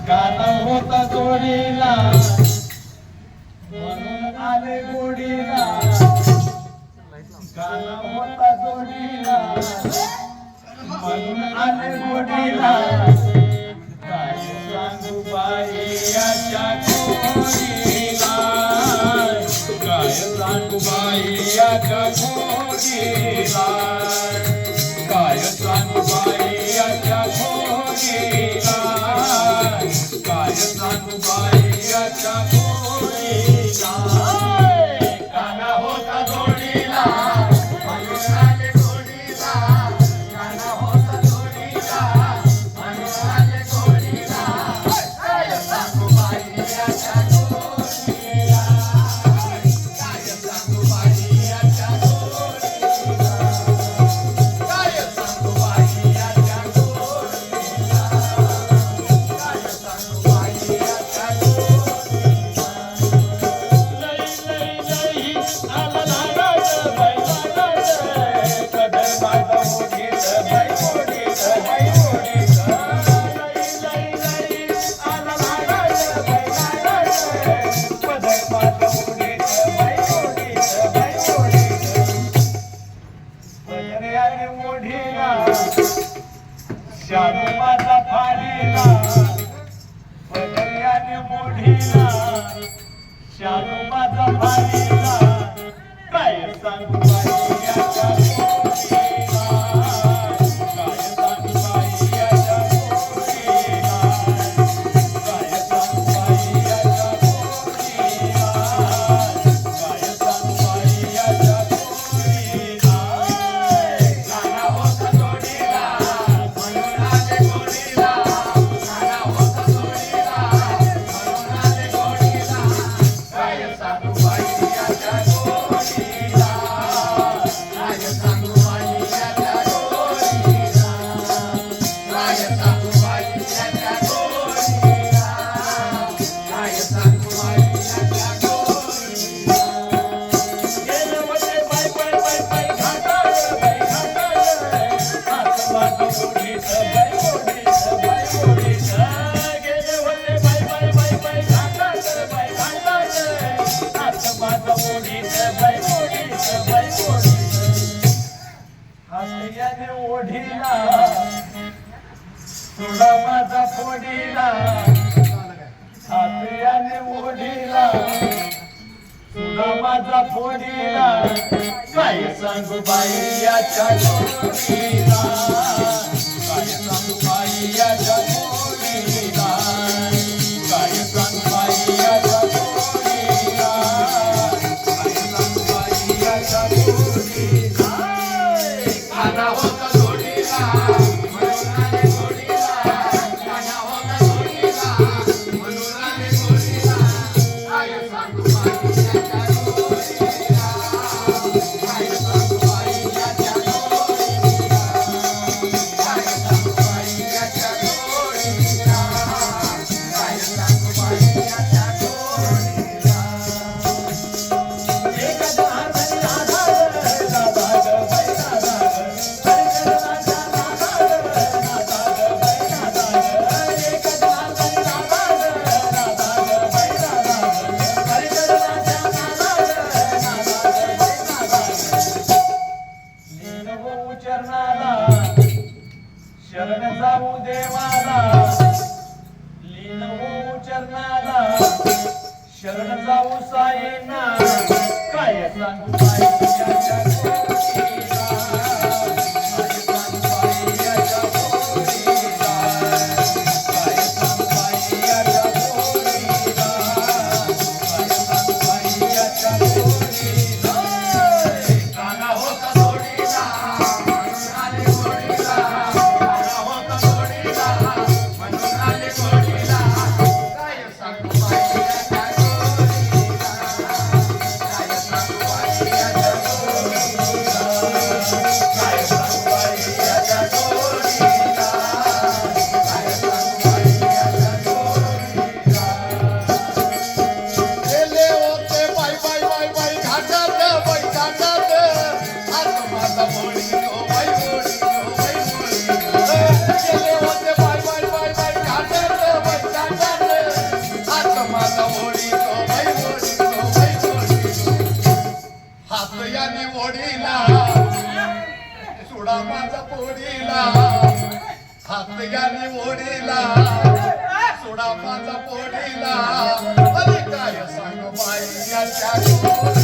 काना होता जोडीला म्हणून आले गोडीला काना होता जोडीला म्हणून आले गोडीला काय सांगू बाई याच्या गोडीला काय सांगू बाई याच्या गोडीला काय सांगू बाई याच्या गोडीला काय सांगू बाई याच्या गोडीला काना होता जोडीला म्हणून आले गोडीला काना होता जोडीला म्हणून आले गोडीला काय सांगू बाई याच्या गोडीला काय सांगू बाई याच्या गोडीला काय सांगू बाई याच्या गोडीला काय सांगू बाई याच्या गोडीला लई लई लई आला नागात बाई नागात कदर माझा मोठीत बाई मोठीत बाई मोठीत लई लई लई आला नागात बाई नागात कदर माझा मोठीत बाई मोठीत बाई मोठीत पदर्याने मोठीला शानू माझा फाडीला पदर्याने मोठीला शानू माझा फाडीला काय सांगू बाई याच्या गोडीला काय सांगू बाई याच्या गोडीला काय सांगू बाई याच्या गोडीला काय सांगू बाई याच्या गोडीला काना होता जोडीला म्हणून आले गोडीला काना होता जोडीला म्हणून आले गोडीला काय सांगू बाई याच्या गोडीला काय सांगू बाई याच्या गोडीला काय सांगू बाई याच्या गोडीला काय सांगू बाई याच्या गोडीला गेले होते बाई बाई बाई बाई घाटाळ बाई घाटाळ हात माझं गोडीत बाई गोडीत बाई गोडीत गेले होते बाई बाई बाई बाई घाटाळ बाई घाटाळ हात माझं गोडीत बाई गोडीत बाई गोडीत हास्याने ओढीला तुला माझा फोडीला हास्याने ओढीला तुला माझा फोडीला काय सांगू बाई याच्या गोडीला काय सांगू बाई याच्या गोडीला काय सांगू बाई याच्या गोडीला काय सांगू बाई याच्या गोडीला काना होता जोडीला म्हणून आले गोडीला काना होता जोडीला म्हणून आले गोडीला काय सांगू बाई याच्या गोडीला काय सांगू बाई याच्या गोडीला काय सांगू बाई याच्या गोडीला काय सांगू बाई याच्या गोडीला एक हाताने आधार दादा ग बाई दादा ग हरिकरणाचा दादा ग दादा ग बाई दादा ग एक हाताने आधार दादा ग बाई दादा ग हरिकरणाचा दादा ग दादा ग बाई दादा ग लीन होऊ चरणाला शरण जाऊ देवाला लीन होऊ चरणाला शरण जाऊ साईना काय सांगू बाई याच्या गोडीला काय सांगू बाई याच्या गोडीला काय सांगू बाई याच्या गोडीला काय सांगू बाई याच्या गोडीला काना होता जोडीला म्हणून आले गोडीला काना होता जोडीला पोडीला सोडा माझा पोडीला हात घ्याने ओढीला सोडा माझा पोडीला अरे काय सांग बाई याच्या